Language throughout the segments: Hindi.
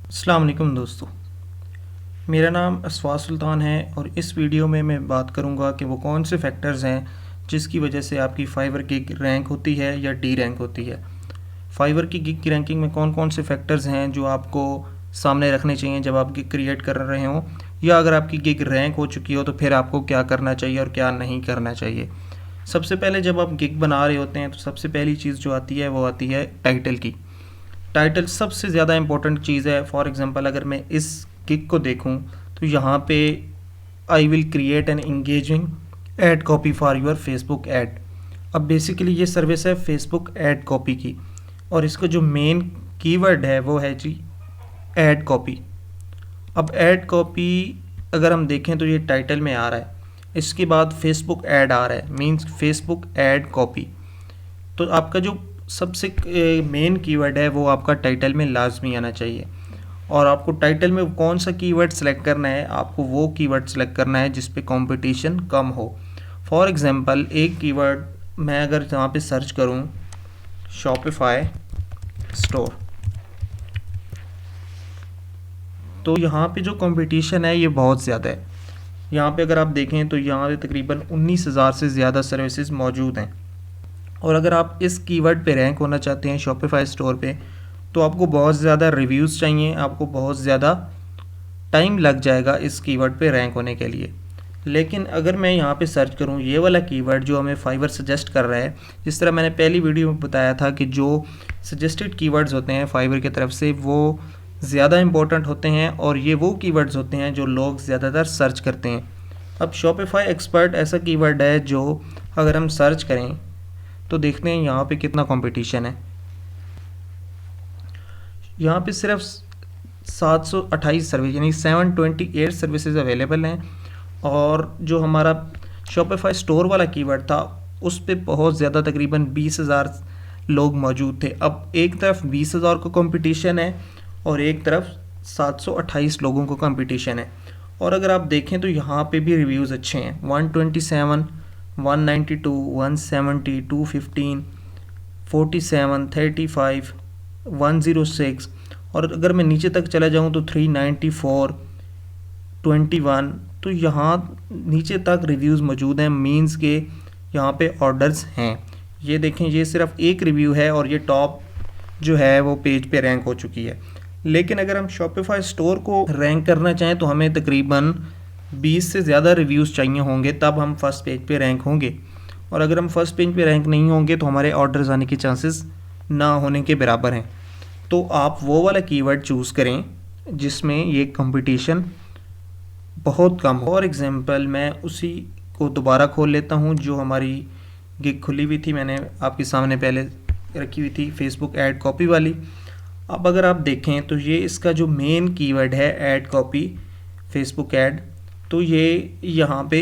अस्सलाम वालेकुम दोस्तों, मेरा नाम असफाक सुल्तान है और इस वीडियो में मैं बात करूंगा कि वो कौन से फैक्टर्स हैं जिसकी वजह से आपकी फाइवर की रैंक होती है या डी रैंक होती है। फाइवर की गिग की रैंकिंग में कौन कौन से फैक्टर्स हैं जो आपको सामने रखने चाहिए जब आप गिग क्रिएट कर रहे हों, या अगर आपकी गिग रैंक हो चुकी हो तो फिर आपको क्या करना चाहिए और क्या नहीं करना चाहिए। सबसे पहले जब आप गिग बना रहे होते हैं तो सबसे पहली चीज़ जो आती है वो आती है टाइटल की। टाइटल सबसे ज़्यादा इंपॉर्टेंट चीज़ है। फॉर एग्जांपल अगर मैं इस गिग को देखूं तो यहाँ पे I will create an engaging ad copy for your Facebook ad. अब बेसिकली ये सर्विस है फेसबुक ऐड कॉपी की, और इसका जो मेन कीवर्ड है वो है जी ऐड कॉपी। अब ऐड कॉपी अगर हम देखें तो ये टाइटल में आ रहा है, इसके बाद फेसबुक ऐड आ रहा है, मींस फेसबुक ऐड कॉपी। तो आपका जो सबसे मेन कीवर्ड है वो आपका टाइटल में लाजमी आना चाहिए, और आपको टाइटल में कौन सा कीवर्ड सेलेक्ट करना है, आपको वो कीवर्ड सेलेक्ट करना है जिस पे कंपटीशन कम हो। फॉर एग्जांपल एक कीवर्ड मैं अगर यहाँ पे सर्च करूँ शॉपिफाई स्टोर, तो यहाँ पे जो कंपटीशन है ये बहुत ज़्यादा है। यहाँ पे अगर आप देखें तो यहाँ पे तकरीबन 19,000 से ज़्यादा सर्विसेज मौजूद हैं, और अगर आप इस कीवर्ड पे रैंक होना चाहते हैं शॉपिफाई स्टोर पे तो आपको बहुत ज़्यादा रिव्यूज़ चाहिए, आपको बहुत ज़्यादा टाइम लग जाएगा इस कीवर्ड पे रैंक होने के लिए। लेकिन अगर मैं यहाँ पे सर्च करूँ ये वाला कीवर्ड जो हमें फाइवर सजेस्ट कर रहा है, जिस तरह मैंने पहली वीडियो में बताया था कि जो सजेस्टेड कीवर्ड्स होते हैं फाइवर की तरफ से वो ज़्यादा इंपॉर्टेंट होते हैं, और ये वो कीवर्ड्स होते हैं जो लोग ज़्यादातर सर्च करते हैं। अब शॉपिफाई एक्सपर्ट ऐसा कीवर्ड है जो अगर हम सर्च करें तो देखते हैं यहाँ पे कितना कंपटीशन है। यहाँ पे सिर्फ 728 सर्विस यानी 728 सर्विसेज अवेलेबल हैं, और जो हमारा शॉपिफाई स्टोर वाला कीवर्ड था उस पे बहुत ज़्यादा तकरीबन 20,000 लोग मौजूद थे। अब एक तरफ 20,000 का कंपटीशन है और एक तरफ 728 लोगों का कंपटीशन है, और अगर आप देखें तो यहाँ पे भी रिव्यूज़ अच्छे हैं। 127, 192, 170, 215, 47, 35, 106, और अगर मैं नीचे तक चला जाऊँ तो 394, 21, तो यहाँ नीचे तक रिव्यूज़ मौजूद हैं, मींस के यहाँ पे ऑर्डर्स हैं। ये देखें, ये सिर्फ एक रिव्यू है और ये टॉप जो है वो पेज पे रैंक हो चुकी है। लेकिन अगर हम शॉपिफाई स्टोर को रैंक करना चाहें तो हमें तकरीबन 20 से ज़्यादा रिव्यूज़ चाहिए होंगे, तब हम फर्स्ट पेज पे रैंक होंगे, और अगर हम फर्स्ट पेज पे रैंक नहीं होंगे तो हमारे ऑर्डर्स आने के चांसेस ना होने के बराबर हैं। तो आप वो वाला कीवर्ड चूज़ करें जिसमें ये कंपटीशन बहुत कम हो। फॉर एग्जांपल मैं उसी को दोबारा खोल लेता हूँ जो हमारी गिग खुली हुई थी, मैंने आपके सामने पहले रखी हुई थी फेसबुक ऐड कॉपी वाली। अब अगर आप देखें तो ये इसका जो मेन कीवर्ड है ऐड कॉपी फेसबुक ऐड, तो ये यहाँ पे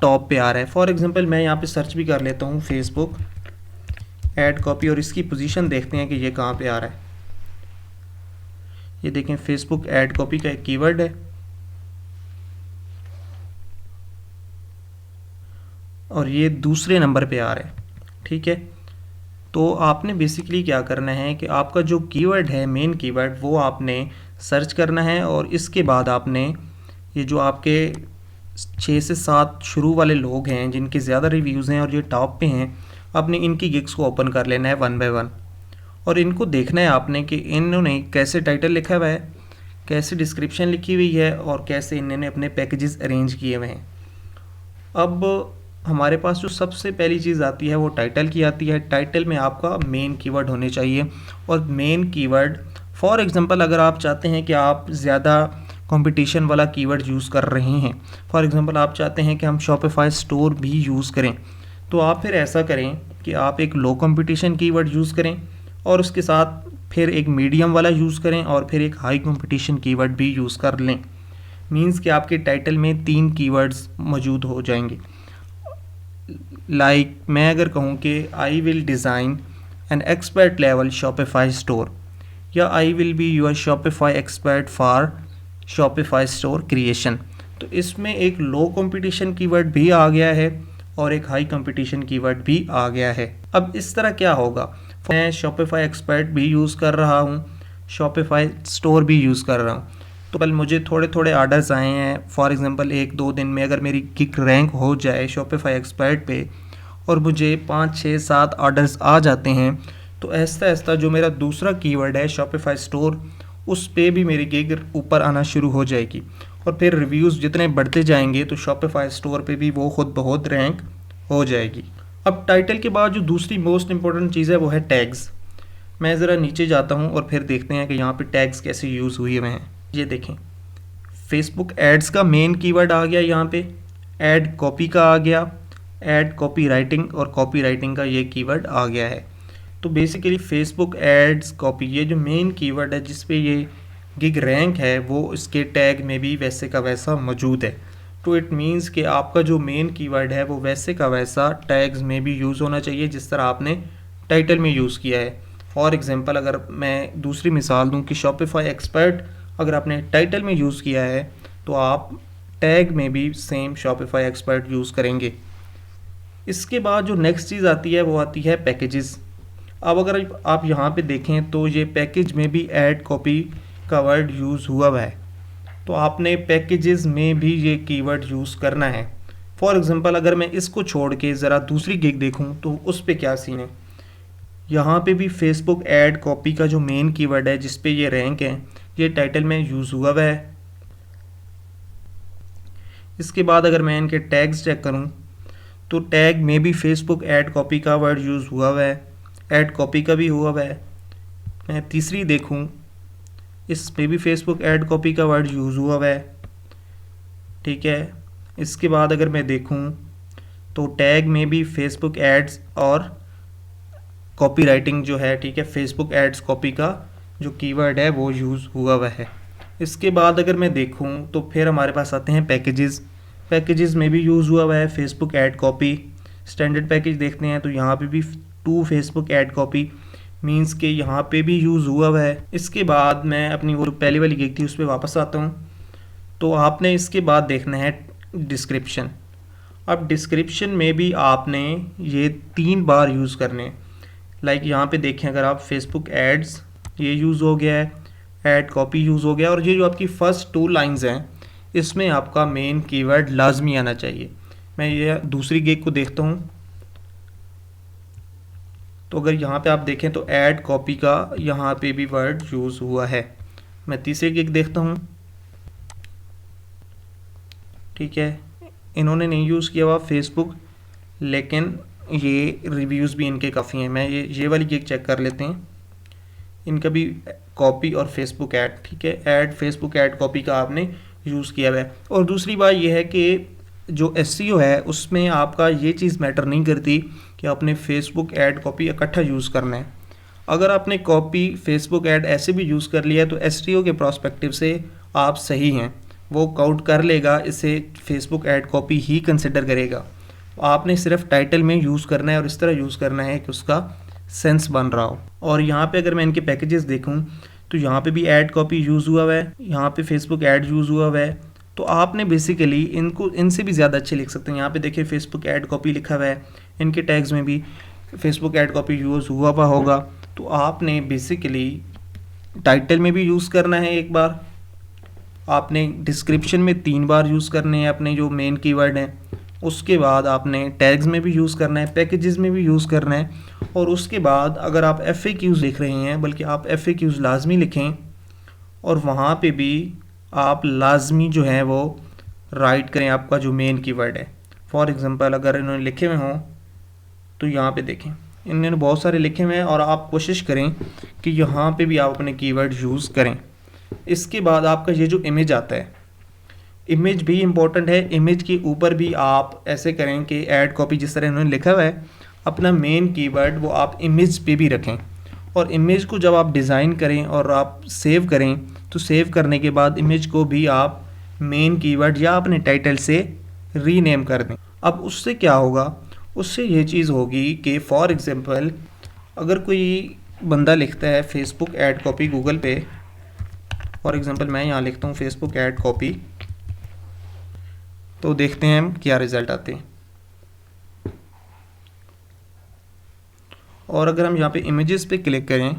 टॉप पे आ रहा है। फॉर एग्जांपल मैं यहाँ पे सर्च भी कर लेता हूँ फेसबुक ऐड कॉपी, और इसकी पोजीशन देखते हैं कि ये कहाँ पे आ रहा है। ये देखें फेसबुक ऐड कॉपी का एक कीवर्ड है, और ये दूसरे नंबर पे आ रहा है। ठीक है, तो आपने बेसिकली क्या करना है कि आपका जो कीवर्ड है मेन कीवर्ड वो आपने सर्च करना है, और इसके बाद आपने ये जो आपके 6 से 7 शुरू वाले लोग हैं जिनके ज़्यादा रिव्यूज़ हैं और ये टॉप पे हैं, आपने इनकी गिग्स को ओपन कर लेना है वन बाय वन, और इनको देखना है आपने कि इन्होंने कैसे टाइटल लिखा हुआ है, कैसे डिस्क्रिप्शन लिखी हुई है, और कैसे इन्होंने अपने पैकेजेस अरेंज किए हुए हैं। अब हमारे पास जो सबसे पहली चीज़ आती है वो टाइटल की आती है। टाइटल में आपका मेन कीवर्ड होने चाहिए, और मेन कीवर्ड फॉर एग्जांपल अगर आप चाहते हैं कि आप ज़्यादा कंपटीशन वाला कीवर्ड यूज़ कर रहे हैं, फॉर एग्जांपल आप चाहते हैं कि हम शॉपिफाई स्टोर भी यूज़ करें, तो आप फिर ऐसा करें कि आप एक लो कंपटीशन कीवर्ड यूज़ करें, और उसके साथ फिर एक मीडियम वाला यूज़ करें, और फिर एक हाई कंपटीशन कीवर्ड भी यूज़ कर लें। मींस कि आपके टाइटल में 3 कीवर्ड्स मौजूद हो जाएंगे। लाइक मैं अगर कहूँ कि I will design an expert level Shopify store, या I will be your Shopify expert for Shopify store creation, तो इसमें एक लो कंपटीशन कीवर्ड भी आ गया है और एक हाई कंपटीशन कीवर्ड भी आ गया है। अब इस तरह क्या होगा, मैं शॉपिफाई एक्सपर्ट भी यूज़ कर रहा हूँ शॉपिफाई स्टोर भी यूज़ कर रहा हूँ। तो कल मुझे थोड़े थोड़े आर्डर्स आए हैं, फॉर एग्ज़ाम्पल 1-2 दिन में अगर मेरी गिग रैंक हो जाए शॉपिफाई एक्सपर्ट पे और मुझे 5-6-7 ऑर्डर्स आ जाते हैं, तो ऐसा ऐसा जो मेरा दूसरा कीवर्ड है शॉपिफाई स्टोर, उस पे भी मेरी गिग ऊपर आना शुरू हो जाएगी और फिर रिव्यूज़ जितने बढ़ते जाएंगे तो शॉपिफाई स्टोर पे भी वो खुद बहुत रैंक हो जाएगी। अब टाइटल के बाद जो दूसरी मोस्ट इंपॉर्टेंट चीज़ है वो है टैग्स। मैं ज़रा नीचे जाता हूँ और फिर देखते हैं कि यहाँ पे टैग्स कैसे यूज़ हुए हैं। ये देखें, फेसबुक एड्स का मेन कीवर्ड आ गया, यहाँ पे एड कॉपी का आ गया, एड कॉपी राइटिंग और कॉपी राइटिंग का ये कीवर्ड आ गया है। तो बेसिकली फेसबुक एड्स कॉपी ये जो मेन कीवर्ड है जिस पे ये गिग रैंक है वो इसके टैग में भी वैसे का वैसा मौजूद है। तो इट मीन्स कि आपका जो मेन कीवर्ड है वो वैसे का वैसा टैग्स में भी यूज़ होना चाहिए जिस तरह आपने टाइटल में यूज़ किया है। फॉर एग्ज़ाम्पल अगर मैं दूसरी मिसाल दूं कि शॉपिफाई एक्सपर्ट अगर आपने टाइटल में यूज़ किया है तो आप टैग में भी सेम शॉपिफाई एक्सपर्ट यूज़ करेंगे। इसके बाद जो नेक्स्ट चीज़ आती है वो आती है पैकेजेस। अब अगर आप यहाँ पे देखें तो ये पैकेज में भी ऐड कॉपी का वर्ड यूज़ हुआ है, तो आपने पैकेजेस में भी ये कीवर्ड यूज़ करना है। फॉर एग्ज़ाम्पल अगर मैं इसको छोड़ के ज़रा दूसरी गिग देखूँ तो उस पे क्या सीन है, यहाँ पे भी फेसबुक ऐड कॉपी का जो मेन कीवर्ड है जिस पे ये रैंक है ये टाइटल में यूज़ हुआ है। इसके बाद अगर मैं इनके टैग्स चेक करूँ तो टैग में भी फेसबुक ऐड कॉपी का वर्ड यूज़ हुआ है, ऐड कॉपी का भी हुआ है। मैं तीसरी देखूँ, इस पे भी फेसबुक ऐड कॉपी का वर्ड यूज़ हुआ है, ठीक है। इसके बाद अगर मैं देखूँ तो टैग में भी फेसबुक एड्स और कॉपी राइटिंग जो है, ठीक है, फेसबुक एड्स कॉपी का जो कीवर्ड है वो यूज़ हुआ है। इसके बाद अगर मैं देखूँ तो फिर हमारे पास आते हैं पैकेजेस। पैकेजेस में भी यूज़ हुआ है Facebook ad copy. Standard package देखते हैं तो यहाँ पे भी two Facebook ad copy means के यहाँ पे भी यूज़ हुआ है। इसके बाद मैं अपनी वो पहली वाली गिग थी उस पर वापस आता हूँ। तो आपने इसके बाद देखना है डिस्क्रिप्शन। अब डिस्क्रिप्शन में भी आपने ये 3 बार यूज़ करने। लाइक यहाँ पे देखें अगर आप फेसबुक एड्स ये यूज़ हो गया है, ऐड कॉपी यूज़ हो गया और ये जो आपकी फ़र्स्ट 2 लाइंस हैं इसमें आपका मेन कीवर्ड लाजमी आना चाहिए। मैं ये दूसरी गिग को देखता हूँ तो अगर यहाँ पे आप देखें तो ऐड कॉपी का यहाँ पे भी वर्ड यूज़ हुआ है। मैं तीसरी गिग देखता हूँ, ठीक है, इन्होंने नहीं यूज़ किया हुआ फेसबुक, लेकिन ये रिव्यूज़ भी इनके काफ़ी हैं। मैं ये वाली गिग चेक कर लेते हैं, इनका भी कॉपी और फेसबुक ऐड, ठीक है, ऐड फेसबुक ऐड कॉपी का आपने यूज़ किया हुआ है। और दूसरी बात यह है कि जो एसईओ है उसमें आपका ये चीज़ मैटर नहीं करती कि आपने फेसबुक ऐड कॉपी इकट्ठा यूज़ करना है। अगर आपने कॉपी फेसबुक ऐड ऐसे भी यूज़ कर लिया है तो एसईओ के प्रोस्पेक्टिव से आप सही हैं, वो काउंट कर लेगा, इसे फेसबुक ऐड कॉपी ही कंसिडर करेगा। आपने सिर्फ टाइटल में यूज़ करना है और इस तरह यूज़ करना है कि उसका सेंस बन रहा हो। और यहाँ पे अगर मैं इनके पैकेजेस देखूँ तो यहाँ पे भी ऐड कॉपी यूज़ हुआ है, यहाँ पे फेसबुक ऐड यूज़ हुआ है। तो आपने बेसिकली इनको इनसे भी ज़्यादा अच्छे लिख सकते हैं। यहाँ पे देखिए फेसबुक ऐड कॉपी लिखा हुआ है, इनके टैग्स में भी फेसबुक ऐड कॉपी यूज़ हुआ होगा। तो आपने बेसिकली टाइटल में भी यूज़ करना है एक बार, आपने डिस्क्रिप्शन में 3 बार यूज़ करने हैं अपने जो मेन कीवर्ड हैं, उसके बाद आपने टैग्स में भी यूज़ करना है, पैकेजेस में भी यूज़ करना है। और उसके बाद अगर आप FAQs लिख रहे हैं, बल्कि आप FAQs लाजमी लिखें और वहाँ पे भी आप लाजमी जो है वो राइट करें आपका जो मेन कीवर्ड है। फॉर एग्ज़ाम्पल अगर इन्होंने लिखे हुए हों तो यहाँ पे देखें इन्होंने बहुत सारे लिखे हुए हैं और आप कोशिश करें कि यहाँ पे भी आप अपने कीवर्ड यूज़ करें। इसके बाद आपका ये जो इमेज आता है, इमेज भी इम्पोर्टेंट है। इमेज के ऊपर भी आप ऐसे करें कि ऐड कॉपी जिस तरह इन्होंने लिखा हुआ है अपना मेन कीवर्ड वो आप इमेज पे भी रखें। और इमेज को जब आप डिज़ाइन करें और आप सेव करें तो सेव करने के बाद इमेज को भी आप मेन कीवर्ड या अपने टाइटल से रीनेम कर दें। अब उससे क्या होगा, उससे ये चीज़ होगी कि फॉर एग्ज़ाम्पल अगर कोई बंदा लिखता है फेसबुक ऐड कॉपी गूगल पे, फॉर एग्ज़ाम्पल मैं यहाँ लिखता हूँ फेसबुक ऐड कॉपी, तो देखते हैं हम क्या रिज़ल्ट आते हैं। और अगर हम यहाँ पे इमेजेस पे क्लिक करें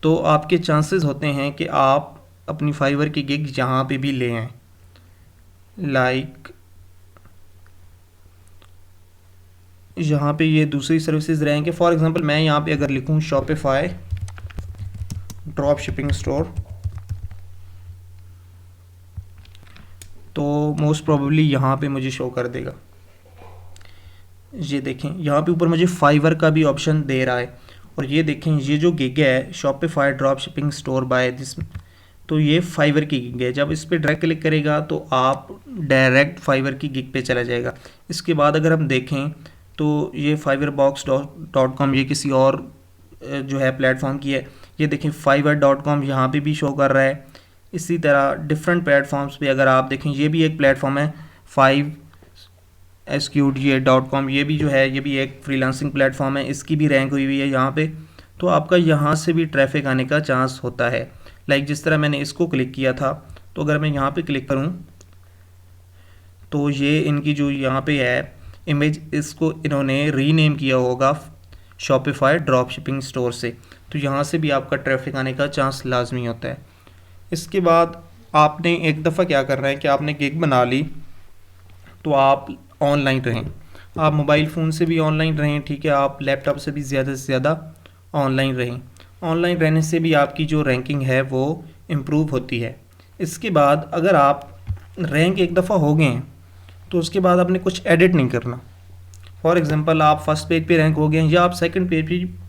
तो आपके चांसेस होते हैं कि आप अपनी फाइवर की गिग यहाँ पे भी ले आएँ। लाइक यहाँ पे ये दूसरी सर्विसेज रहेंगे। फॉर एग्जांपल मैं यहाँ पे अगर लिखूँ शॉपिफाई ड्रॉप शिपिंग स्टोर, तो मोस्ट प्रोबेबली यहाँ पे मुझे शो कर देगा। ये देखें यहाँ पे ऊपर मुझे फाइवर का भी ऑप्शन दे रहा है, और ये देखें ये जो गिग है Shopify drop shipping store by this, तो ये फाइवर की गिग है। जब इस पर डायरेक्ट क्लिक करेगा तो आप डायरेक्ट फाइवर की गिग पे चला जाएगा। इसके बाद अगर हम देखें तो ये fiverbox.com ये किसी और जो है प्लेटफॉर्म की है। ये देखें fiverr.com यहाँ पे भी शो कर रहा है। इसी तरह डिफरेंट प्लेटफॉर्म्स पे अगर आप देखें, ये भी एक प्लेटफॉर्म है 5sqda.com, ये भी जो है ये भी एक फ्रीलांसिंग प्लेटफॉर्म है, इसकी भी रैंक हुई हुई है यहाँ पे। तो आपका यहाँ से भी ट्रैफिक आने का चांस होता है। लाइक जिस तरह मैंने इसको क्लिक किया था, तो अगर मैं यहाँ पे क्लिक करूँ तो ये इनकी जो यहाँ पे है इमेज, इसको इन्होंने रीनेम किया होगा शॉपिफाई ड्रॉप शिपिंग स्टोर से, तो यहाँ से भी आपका ट्रैफिक आने का चांस लाजमी होता है। इसके बाद आपने एक दफ़ा क्या करना है कि आपने गिग बना ली, तो आप ऑनलाइन रहें। आप मोबाइल फ़ोन से भी ऑनलाइन रहें, ठीक है, आप लैपटॉप से भी ज़्यादा से ज़्यादा ऑनलाइन रहें। ऑनलाइन रहने से भी आपकी जो रैंकिंग है वो इम्प्रूव होती है। इसके बाद अगर आप रैंक एक दफ़ा हो गए हैं तो उसके बाद आपने कुछ एडिट नहीं करना। फॉर एग्जांपल आप फर्स्ट पेज पे रैंक हो गए हैं या आप सेकंड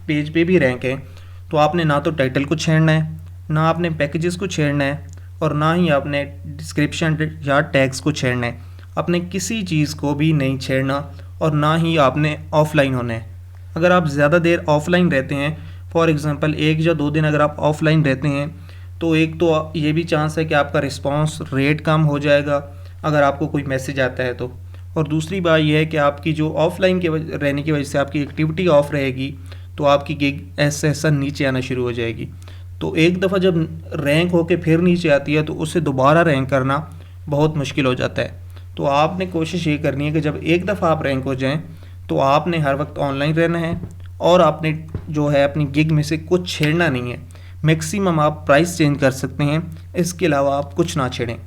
पेज पे भी रैंक हैं, तो आपने ना तो टाइटल को छेड़ना है, ना आपने पैकेजेस को छेड़ना है, और ना ही आपने डिस्क्रिप्शन या टैग्स को छेड़ना है। आपने किसी चीज़ को भी नहीं छेड़ना, और ना ही आपने ऑफलाइन होना है। अगर आप ज़्यादा देर ऑफलाइन रहते हैं, फॉर एग्ज़ाम्पल 1 या 2 दिन अगर आप ऑफलाइन रहते हैं, तो एक तो ये भी चांस है कि आपका रिस्पॉन्स रेट कम हो जाएगा अगर आपको कोई मैसेज आता है तो, और दूसरी बात यह है कि आपकी जो ऑफलाइन के रहने की वजह से आपकी एक्टिविटी ऑफ रहेगी, तो आपकी गिग ऐसा नीचे आना शुरू हो जाएगी। तो एक दफ़ा जब रैंक होके फिर नीचे आती है तो उससे दोबारा रैंक करना बहुत मुश्किल हो जाता है। तो आपने कोशिश ये करनी है कि जब एक दफ़ा आप रैंक हो जाएं तो आपने हर वक्त ऑनलाइन रहना है, और आपने जो है अपनी गिग में से कुछ छेड़ना नहीं है। मैक्सिमम आप प्राइस चेंज कर सकते हैं, इसके अलावा आप कुछ ना छेड़ें।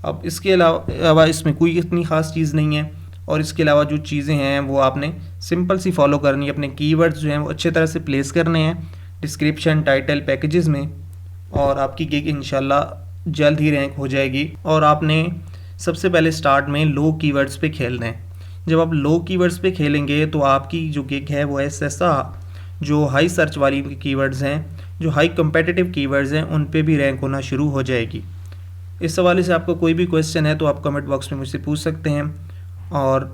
अब इसके अलावा इसमें कोई इतनी ख़ास चीज़ नहीं है, और इसके अलावा जो चीज़ें हैं वो आपने सिंपल सी फॉलो करनी है। अपने कीवर्ड्स जो हैं वो अच्छे तरह से प्लेस करने हैं डिस्क्रिप्शन, टाइटल, पैकेजेस में, और आपकी गिग इंशाल्लाह जल्द ही रैंक हो जाएगी। और आपने सबसे पहले स्टार्ट में लो कीवर्ड्स पे खेलना है। जब आप लो कीवर्ड्स पे खेलेंगे तो आपकी जो गिग है वो ऐसा जो हाई सर्च वाली कीवर्ड्स हैं, जो हाई कम्पिटिटिव कीवर्ड्स हैं, उन पे भी रैंक होना शुरू हो जाएगी। इस हवाले से आपको कोई भी क्वेश्चन है तो आप कमेंट बॉक्स में मुझसे पूछ सकते हैं। और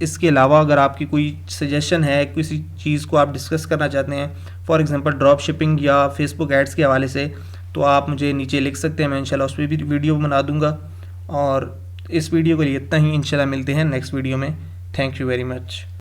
इसके अलावा अगर आपकी कोई सजेशन है, किसी चीज़ को आप डिस्कस करना चाहते हैं, फॉर एग्जांपल ड्रॉप शिपिंग या फेसबुक एड्स के हवाले से, तो आप मुझे नीचे लिख सकते हैं। मैं इंशाल्लाह उस पर भी वीडियो बना दूंगा। और इस वीडियो के लिए इतना ही। इंशाल्लाह मिलते हैं नेक्स्ट वीडियो में। Thank you very much.